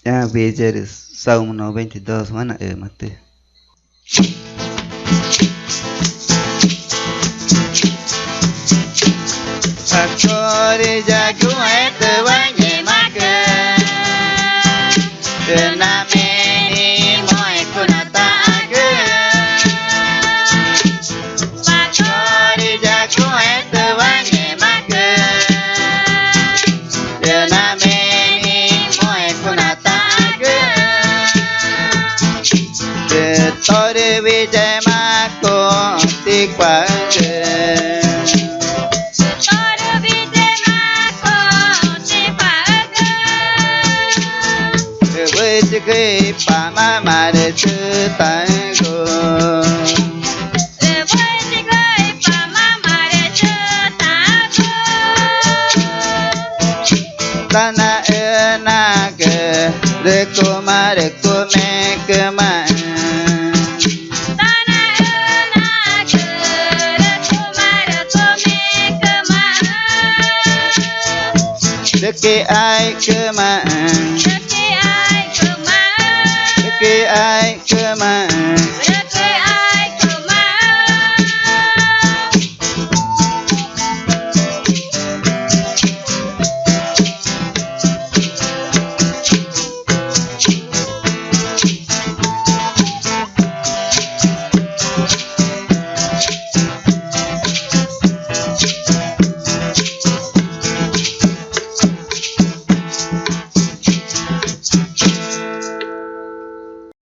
Ya vejeres Salmo 92 mana mate. Pa Cori guãẽtüwa ngemacü ünagü moi cunatagü. Pa Cori guãẽtüwa ngemacü ünagü moi cunatagü. Torü wiyaema'ã ticua'üῧ. Wü'itchigü pamama tchütaῧgu. Tana ünagü Cuma cumecümaῧ. quiaicümaῧ.